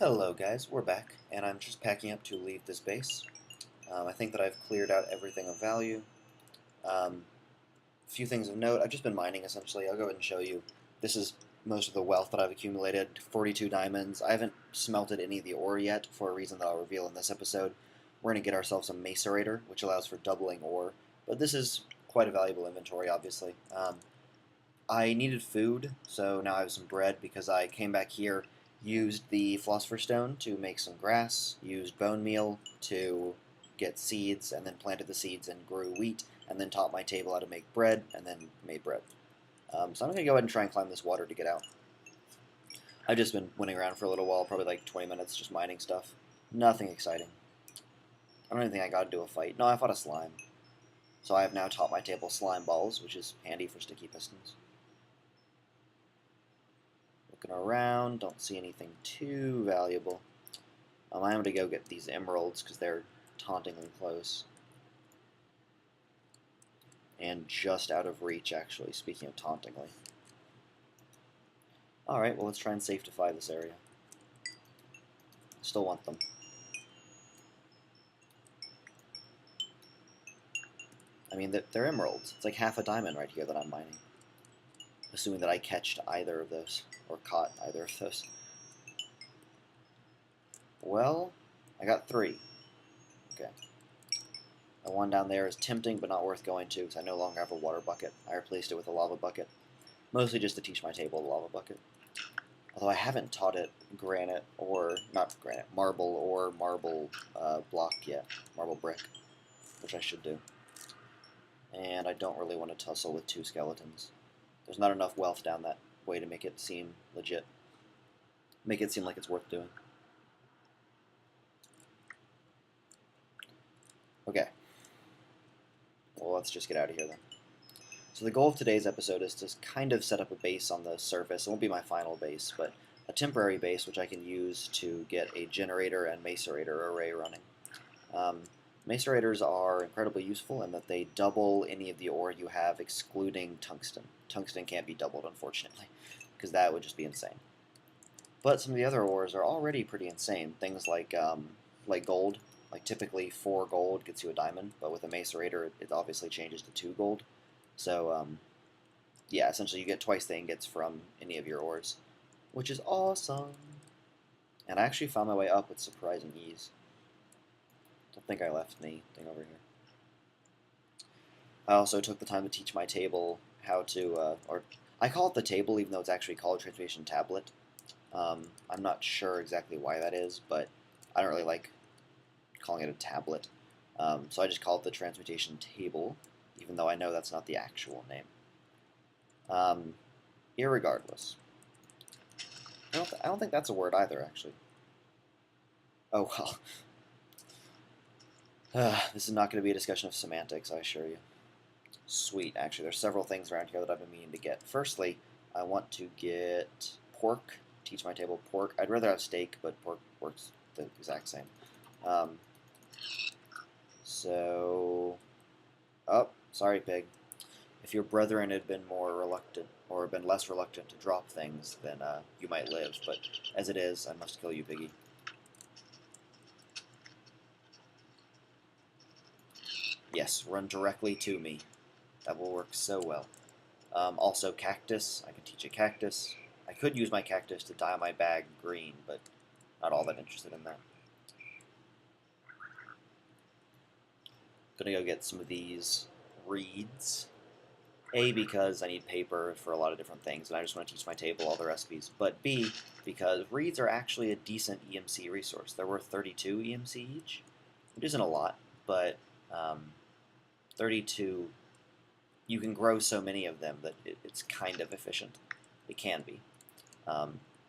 Hello guys, we're back, and I'm just packing up to leave this base. I think that I've cleared out everything of value. A few things of note, I've just been mining essentially. I'll go ahead and show you. This is most of the wealth that I've accumulated, 42 diamonds. I haven't smelted any of the ore yet for a reason that I'll reveal in this episode. We're going to get ourselves a macerator, which allows for doubling ore, but this is quite a valuable inventory obviously. I needed food, so now I have some bread because I came back here, used the philosopher's stone to make some grass, used bone meal to get seeds, and then planted the seeds and grew wheat, and then taught my table how to make bread, and then made bread. So I'm going to go ahead and try and climb this water to get out. I've just been winning around for a little while, probably like 20 minutes, just mining stuff. Nothing exciting. I don't even think I got into a fight. No, I fought a slime. So I have now taught my table slime balls, which is handy for sticky pistons. Looking around, don't see anything too valuable. I'm going to go get these emeralds because they're tauntingly close. And just out of reach, actually, speaking of tauntingly. Alright, well let's try and safetify this area. Still want them. I mean, they're emeralds. It's like half a diamond right here that I'm mining. Assuming that I catched either of those, or caught either of those. Well, I got 3. Okay. The one down there is tempting, but not worth going to, because I no longer have a water bucket. I replaced it with a lava bucket. Mostly just to teach my table the lava bucket. Although I haven't taught it granite, or, not granite, marble or marble block yet. Marble brick, which I should do. And I don't really want to tussle with 2 skeletons. There's not enough wealth down that way to make it seem legit. Make it seem like it's worth doing. Okay. Well, let's just get out of here then. So the goal of today's episode is to kind of set up a base on the surface. It won't be my final base, but a temporary base which I can use to get a generator and macerator array running. Macerators are incredibly useful in that they double any of the ore you have, excluding tungsten. Tungsten can't be doubled, unfortunately, because that would just be insane. But some of the other ores are already pretty insane. Things like gold. Like typically 4 gold gets you a diamond, but with a macerator it obviously changes to 2 gold. So yeah, essentially you get twice the ingots from any of your ores, which is awesome. And I actually found my way up with surprising ease. Don't think I left anything over here. I also took the time to teach my table how to, or I call it the table even though it's actually called a transmutation tablet. I'm not sure exactly why that is, but I don't really like calling it a tablet. So I just call it the transmutation table, even though I know that's not the actual name. Irregardless. I don't think that's a word either, actually. Oh, well. This is not going to be a discussion of semantics, I assure you. Sweet. Actually, there's several things around here that I've been meaning to get. Firstly, I want to get pork. Teach my table pork. I'd rather have steak, but pork works the exact same. Oh, sorry, pig. If your brethren had been more reluctant, or been less reluctant to drop things, then you might live. But as it is, I must kill you, piggy. Yes, run directly to me. That will work so well. Also, cactus. I could teach a cactus. I could use my cactus to dye my bag green, but not all that interested in that. Gonna go get some of these reeds. A, because I need paper for a lot of different things, and I just want to teach my table all the recipes. But B, because reeds are actually a decent EMC resource. They're worth 32 EMC each, which isn't a lot, but 32, you can grow so many of them that it's kind of efficient. It can be. I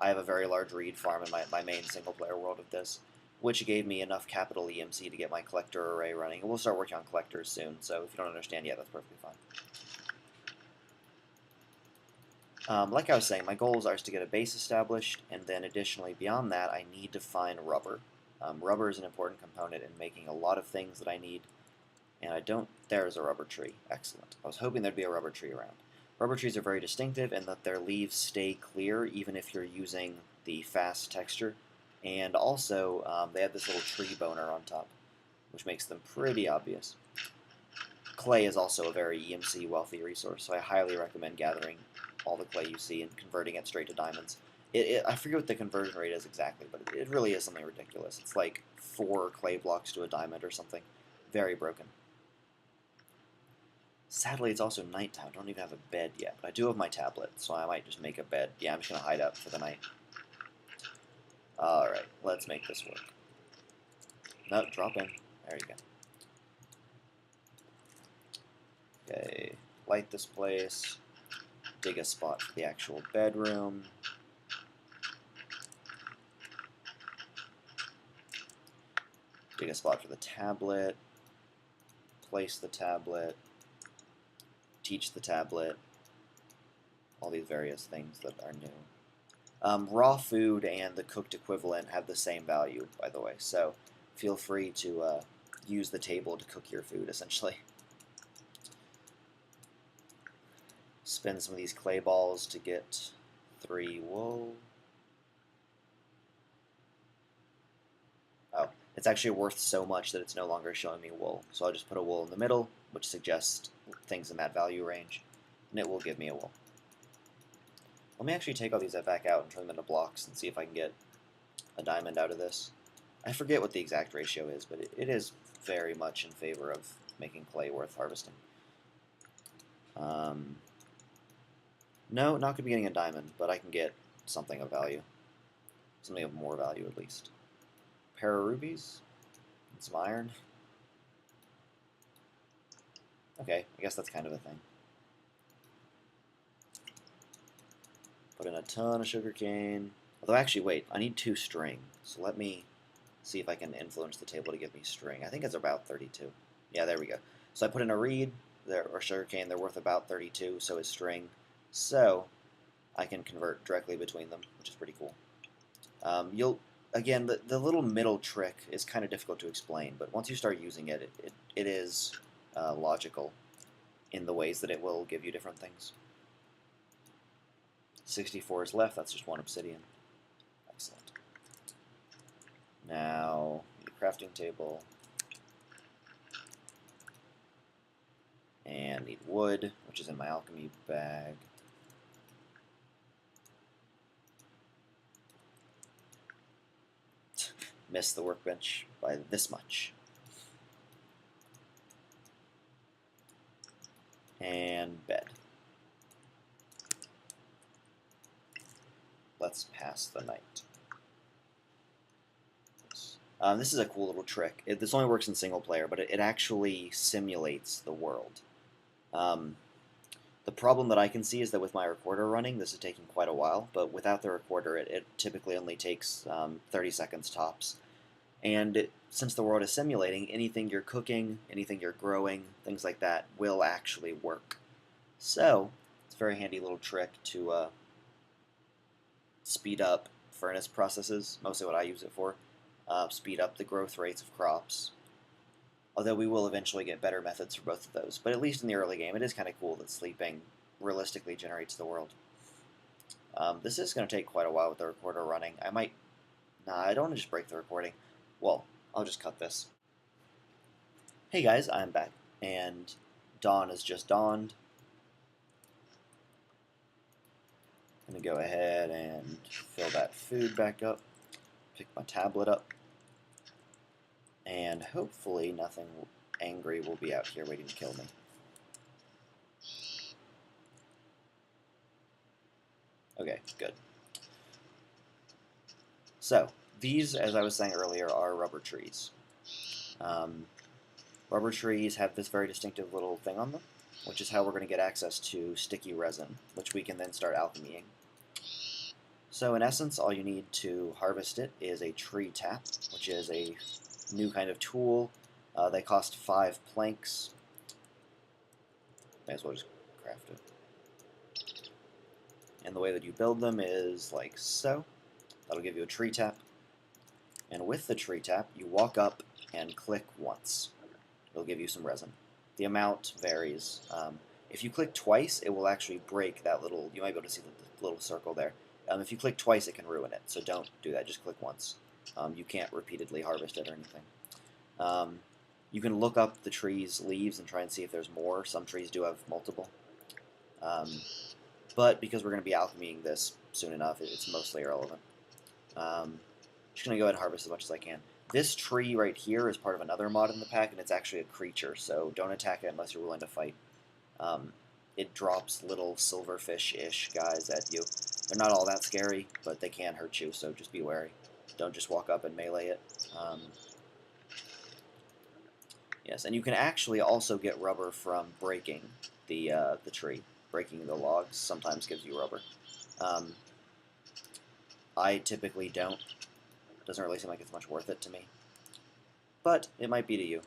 have a very large reed farm in my main single-player world of this, which gave me enough capital EMC to get my collector array running. And we'll start working on collectors soon, so if you don't understand yet, that's perfectly fine. Like I was saying, my goals are to get a base established, and then additionally, beyond that, I need to find rubber. Rubber is an important component in making a lot of things that I need, and I don't... There's a rubber tree. Excellent. I was hoping there'd be a rubber tree around. Rubber trees are very distinctive in that their leaves stay clear even if you're using the fast texture. And also, they have this little tree boner on top, which makes them pretty obvious. Clay is also a very EMC wealthy resource, so I highly recommend gathering all the clay you see and converting it straight to diamonds. I forget what the conversion rate is exactly, but it really is something ridiculous. It's like 4 clay blocks to a diamond or something. Very broken. Sadly, it's also nighttime. I don't even have a bed yet, but I do have my tablet, so I might just make a bed. Yeah, I'm just going to hide out for the night. Alright, let's make this work. No, drop in. There you go. Okay, light this place. Dig a spot for the actual bedroom. Dig a spot for the tablet. Place the tablet. Teach the tablet. All these various things that are new. Raw food and the cooked equivalent have the same value, by the way, so feel free to use the table to cook your food, essentially. Spin some of these clay balls to get 3 wool. Oh, it's actually worth so much that it's no longer showing me wool, so I'll just put a wool in the middle, which suggests things in that value range, and it will give me a wool. Let me actually take all these back out and turn them into blocks and see if I can get a diamond out of this. I forget what the exact ratio is, but it is very much in favor of making clay worth harvesting. No, not going to be getting a diamond, but I can get something of value. Something of more value, at least. A pair of rubies? And some iron? Okay, I guess that's kind of a thing. Put in a ton of sugarcane. Although, actually, wait, I need 2 string. So let me see if I can influence the table to give me string. I think it's about 32. Yeah, there we go. So I put in a reed, or sugarcane, they're worth about 32, so is string. So I can convert directly between them, which is pretty cool. Again, the little middle trick is kind of difficult to explain, but once you start using it, it is logical in the ways that it will give you different things. 64 is left, that's just 1 obsidian. Excellent. Now, the crafting table. And need wood, which is in my alchemy bag. Missed the workbench by this much. And bed. Let's pass the night. This is a cool little trick. This only works in single player, but it actually simulates the world. The problem that I can see is that with my recorder running, this is taking quite a while, but without the recorder, it typically only takes 30 seconds tops. And since the world is simulating, anything you're cooking, anything you're growing, things like that, will actually work. So, it's a very handy little trick to speed up furnace processes, mostly what I use it for. Speed up the growth rates of crops. Although we will eventually get better methods for both of those. But at least in the early game, it is kind of cool that sleeping realistically generates the world. This is going to take quite a while with the recorder running. Nah, I don't want to just break the recording. Well, I'll just cut this. Hey guys, I'm back. And dawn has just dawned. I'm going to go ahead and fill that food back up. Pick my tablet up. And hopefully nothing angry will be out here waiting to kill me. Okay, good. So, these, as I was saying earlier, are rubber trees. Rubber trees have this very distinctive little thing on them, which is how we're going to get access to sticky resin, which we can then start alchemying. So in essence, all you need to harvest it is a tree tap, which is a new kind of tool. They cost 5 planks. May as well just craft it. And the way that you build them is like so. That'll give you a tree tap. And with the tree tap, you walk up and click once. It'll give you some resin. The amount varies. If you click twice, it will actually break that little, you might be able to see the little circle there. If you click twice, it can ruin it, so don't do that, just click once. You can't repeatedly harvest it or anything. You can look up the tree's leaves and try and see if there's more. Some trees do have multiple. But because we're going to be alchemying this soon enough, it's mostly irrelevant. Just going to go ahead and harvest as much as I can. This tree right here is part of another mod in the pack, and it's actually a creature, so don't attack it unless you're willing to fight. It drops little silverfish-ish guys at you. They're not all that scary, but they can hurt you, so just be wary. Don't just walk up and melee it. Yes, and you can actually also get rubber from breaking the tree. Breaking the logs sometimes gives you rubber. I typically don't. It doesn't really seem like it's much worth it to me. But it might be to you.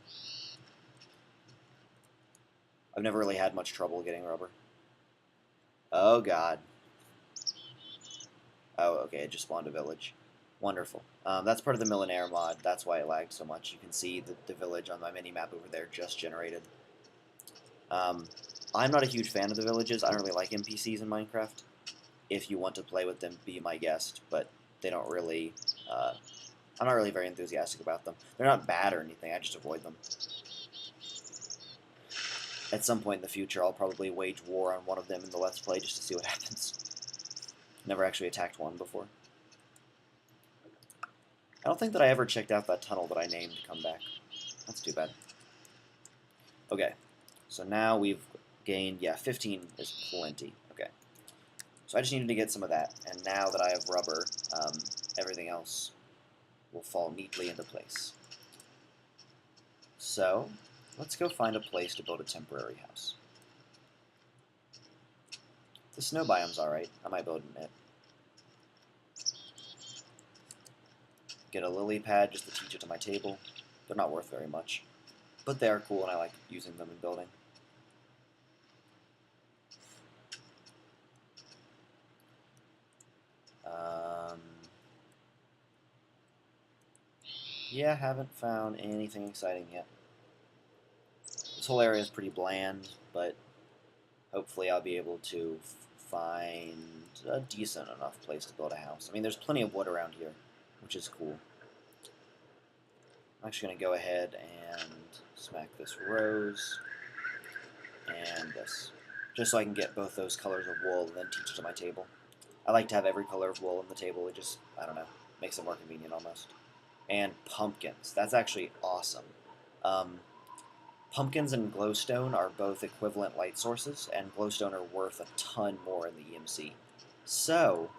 I've never really had much trouble getting rubber. Oh god. Oh, okay, it just spawned a village. Wonderful. That's part of the Millionaire mod. That's why it lagged so much. You can see the village on my mini-map over there just generated. I'm not a huge fan of the villages. I don't really like NPCs in Minecraft. If you want to play with them, be my guest. But they don't really... I'm not really very enthusiastic about them. They're not bad or anything. I just avoid them. At some point in the future, I'll probably wage war on one of them in the Let's Play just to see what happens. Never actually attacked one before. I don't think that I ever checked out that tunnel that I named to come back. That's too bad. Okay, so now we've gained, yeah, 15 is plenty. Okay, so I just needed to get some of that, and now that I have rubber, everything else will fall neatly into place. So, let's go find a place to build a temporary house. The snow biome's alright. I might build in it. Get a lily pad just to teach it to my table. They're not worth very much. But they are cool and I like using them in building. Yeah, haven't found anything exciting yet. This whole area is pretty bland, but hopefully I'll be able to find a decent enough place to build a house. I mean, there's plenty of wood around here, which is cool. I'm actually going to go ahead and smack this rose and this, just so I can get both those colors of wool and then teach it to my table. I like to have every color of wool on the table. It just, I don't know, makes it more convenient almost. And pumpkins. That's actually awesome. Pumpkins and glowstone are both equivalent light sources, and glowstone are worth a ton more in the EMC. So,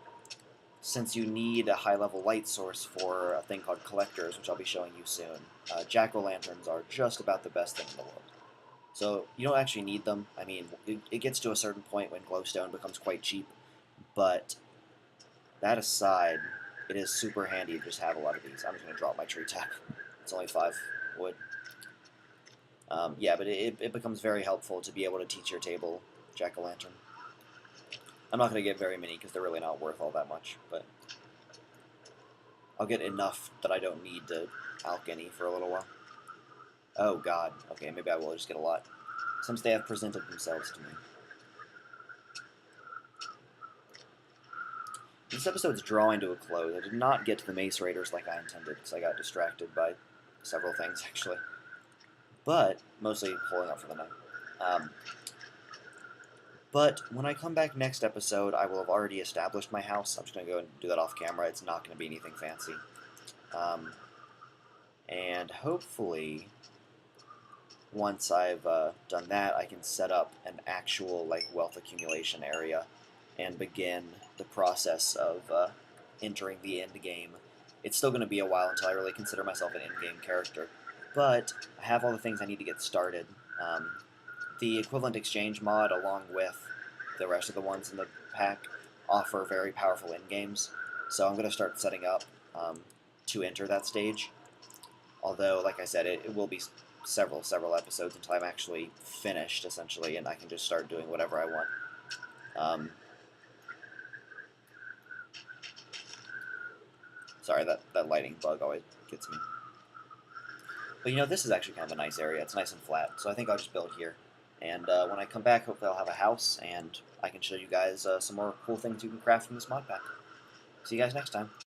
since you need a high-level light source for a thing called collectors, which I'll be showing you soon, jack-o'-lanterns are just about the best thing in the world. So, you don't actually need them. I mean, it gets to a certain point when glowstone becomes quite cheap, but that aside, it is super handy to just have a lot of these. I'm just going to drop my tree tap. It's only 5 wood. Yeah, but it becomes very helpful to be able to teach your table jack-o'-lantern. I'm not going to get very many because they're really not worth all that much, but I'll get enough that I don't need to alch any for a little while. Oh god, okay, maybe I will just get a lot, since they have presented themselves to me. This episode's drawing to a close. I did not get to the Mace Raiders like I intended, because I got distracted by several things, actually. But, mostly pulling up for the night. But when I come back next episode, I will have already established my house. I'm just going to go and do that off camera. It's not going to be anything fancy. And hopefully, once I've done that, I can set up an actual wealth accumulation area and begin the process of entering the end game. It's still going to be a while until I really consider myself an end-game character, but I have all the things I need to get started. The equivalent exchange mod, along with the rest of the ones in the pack, offer very powerful endgames, so I'm going to start setting up to enter that stage. Although, like I said, it will be several episodes until I'm actually finished, essentially, and I can just start doing whatever I want. Sorry, that lighting bug always gets me. But this is actually kind of a nice area. It's nice and flat, so I think I'll just build here. And when I come back, hopefully I'll have a house, and I can show you guys some more cool things you can craft from this mod pack. See you guys next time.